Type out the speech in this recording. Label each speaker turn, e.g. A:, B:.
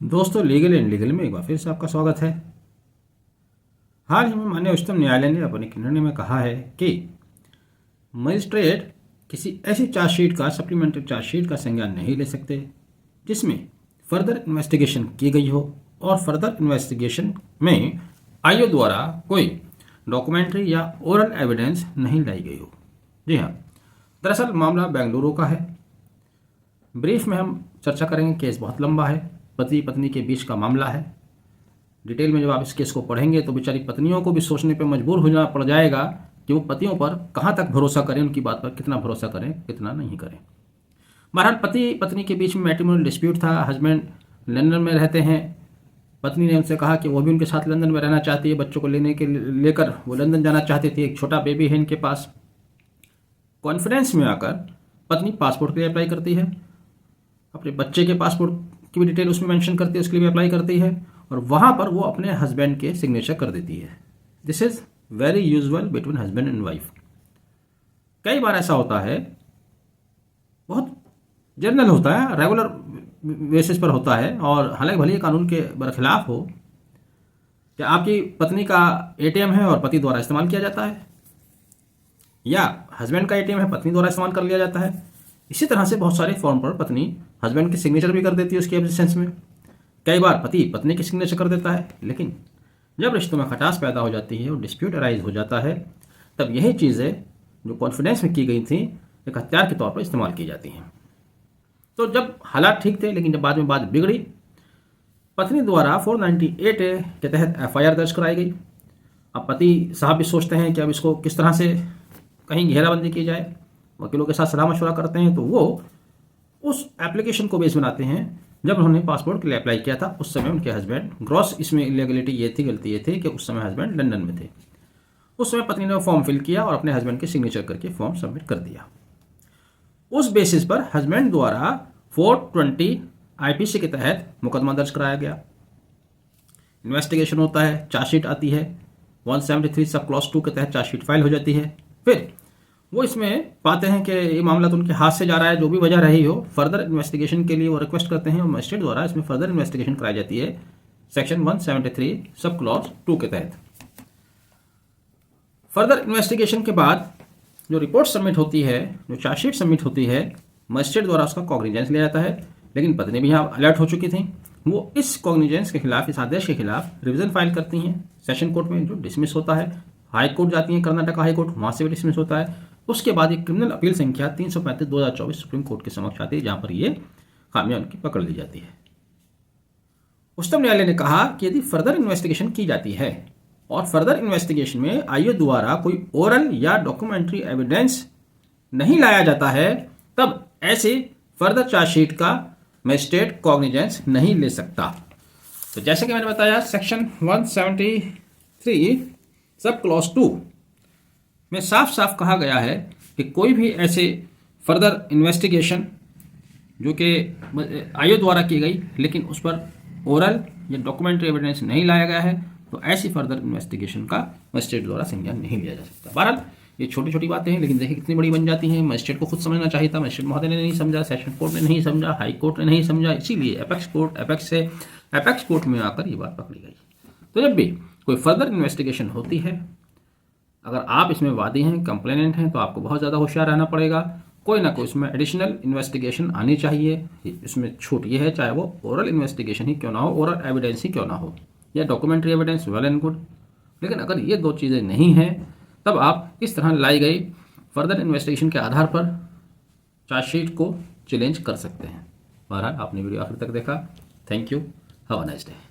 A: दोस्तों, legal and legal में एक बार फिर से आपका स्वागत है। हाल ही में माननीय उच्चतम न्यायालय ने अपने निर्णय में कहा है कि मजिस्ट्रेट किसी ऐसी चार्जशीट का सप्लीमेंट्री चार्जशीट का संज्ञान नहीं ले सकते जिसमें फर्दर इन्वेस्टिगेशन की गई हो और फर्दर इन्वेस्टिगेशन में आईओ द्वारा कोई डॉक्यूमेंट्री या ओरल एविडेंस नहीं लाई गई हो। जी हाँ, दरअसल मामला बेंगलुरु का है। ब्रीफ में हम चर्चा करेंगे। केस बहुत लंबा है, पति पत्नी के बीच का मामला है। डिटेल में जब आप इस केस को पढ़ेंगे तो बेचारी पत्नियों को भी सोचने पर मजबूर होना पड़ जाएगा कि वो पतियों पर कहाँ तक भरोसा करें, उनकी बात पर कितना भरोसा करें, कितना नहीं करें। बहरहाल पति पत्नी के बीच में मैट्रिमोनियल डिस्प्यूट था। हस्बैंड लंदन में रहते हैं। पत्नी ने उनसे कहा कि वो भी उनके साथ लंदन में रहना चाहती है। बच्चों को लेकर वो लंदन जाना चाहती थी। एक छोटा बेबी है इनके पास। कॉन्फ्रेंस में आकर पत्नी पासपोर्ट के लिए अप्लाई करती है। अपने बच्चे के पासपोर्ट की भी डिटेल उसमें मेंशन करती है, उसके लिए भी अप्लाई करती है और वहाँ पर वो अपने हस्बैंड के सिग्नेचर कर देती है। This is very usual between husband and wife. कई बार ऐसा होता है, बहुत जनरल होता है, रेगुलर बेसिस पर होता है और हालांकि भले ही कानून के बरखिलाफ हो कि आपकी पत्नी का एटीएम है और पति द्वारा इस्तेमाल किया जाता है, या हस्बैंड का एटीएम है, पत्नी द्वारा इस्तेमाल कर लिया जाता है। इसी तरह से बहुत सारे फॉर्म पर पत्नी हस्बैंड की सिग्नेचर भी कर देती है उसकी एब्सेंस में। कई बार पति पत्नी की सिग्नेचर कर देता है। लेकिन जब रिश्तों में खटास पैदा हो जाती है और डिस्प्यूट अराइज हो जाता है, तब यही चीज़ें जो कॉन्फिडेंस में की गई थी एक हथियार के तौर पर इस्तेमाल की जाती हैं। तो जब हालात ठीक थे, लेकिन जब बाद में बात बिगड़ी, पत्नी द्वारा 498 के तहत एफआईआर दर्ज कराई गई। अब पति साहब भी सोचते हैं कि अब इसको किस तरह से कहीं घेराबंदी की जाए। वकीलों के साथ सलाह मशवरा करते हैं तो वो उस एप्लीकेशन को बेस बनाते हैं जब उन्होंने पासपोर्ट के लिए अप्लाई किया था। उस समय उनके हस्बैंड, ग्रॉस इसमें इलीगलिटी ये थी, गलती ये थी कि उस समय हस्बैंड लंदन में थे। उस समय पत्नी ने फॉर्म फिल किया और अपने हस्बैंड के सिग्नेचर करके फॉर्म सबमिट कर दिया। उस बेसिस पर हस्बैंड द्वारा 420 आईपीसी के तहत मुकदमा दर्ज कराया गया। इन्वेस्टिगेशन होता है, चार्जशीट आती है, 173 सब क्लॉज 2 के तहत चार्जशीट फाइल हो जाती है। फिर वो इसमें पाते हैं कि ये मामला तो उनके हाथ से जा रहा है, जो भी वजह रही हो, फर्दर इन्वेस्टिगेशन के लिए वो रिक्वेस्ट करते हैं और मजिस्ट्रेट द्वारा इसमें फर्दर इन्वेस्टिगेशन कराई जाती है सेक्शन 173 सब क्लॉज 2 के तहत। फर्दर इन्वेस्टिगेशन के बाद जो रिपोर्ट सबमिट होती है, जो चार्जशीट सबमिट होती है, मजिस्ट्रेट द्वारा उसका कॉग्निजेंस लिया जाता है। लेकिन पत्नी भी यहाँ अलर्ट हो चुकी थी। वो इस कॉग्निजेंस के खिलाफ, इस आदेश के खिलाफ रिविजन फाइल करती हैं सेशन कोर्ट में, जो डिसमिस होता है। हाई कोर्ट जाती हैं, कर्नाटक हाई कोर्ट, वहाँ से भी डिसमिस होता है। उसके बाद एक क्रिमिनल अपील संख्या 335/2024 सुप्रीम कोर्ट के समक्ष आती है, जहाँ पर ये खामियां उनकी पकड़ ली जाती है। उच्चतम न्यायालय ने कहा कि यदि फर्दर इन्वेस्टिगेशन की जाती है और फर्दर इन्वेस्टिगेशन में आईओ द्वारा कोई ओरल या डॉक्यूमेंट्री एविडेंस नहीं लाया जाता है, तब ऐसे फर्दर चार्जशीट का मजिस्ट्रेट कॉग्निजेंस नहीं ले सकता। तो जैसे कि मैंने बताया, सेक्शन 173 सब क्लॉज 2 में साफ साफ कहा गया है कि कोई भी ऐसे फर्दर इन्वेस्टिगेशन जो कि आईओ द्वारा की गई लेकिन उस पर ओरल या डॉक्यूमेंट्री एविडेंस नहीं लाया गया है, तो ऐसी फर्दर इन्वेस्टिगेशन का मजिस्ट्रेट द्वारा संज्ञान नहीं लिया जा सकता। बहरहाल ये छोटी छोटी बातें हैं, लेकिन देखिए कितनी बड़ी बन जाती हैं। मजिस्ट्रेट को खुद समझना चाहिए था, मजिस्ट्रेट महोदय ने नहीं समझा, सेशन कोर्ट ने नहीं समझा, हाई कोर्ट ने नहीं समझा, इसीलिए एपेक्स कोर्ट में आकर ये बात पकड़ी गई। तो जब भी कोई फर्दर इन्वेस्टिगेशन होती है, अगर आप इसमें वादी हैं, कंप्लेनेंट हैं, तो आपको बहुत ज़्यादा होशियार रहना पड़ेगा। कोई ना कोई इसमें एडिशनल इन्वेस्टिगेशन आनी चाहिए। इसमें छूट ये है, चाहे वो ओरल इन्वेस्टिगेशन ही क्यों ना हो, ओरल एविडेंस ही क्यों ना हो, या documentary evidence, well and good. लेकिन अगर ये दो चीज़ें नहीं हैं, तब आप इस तरह लाई गई फर्दर इन्वेस्टिगेशन के आधार पर चार्जशीट को चैलेंज कर सकते हैं। बहरहाल आपने वीडियो आखिर तक देखा। Thank you. Have a nice day.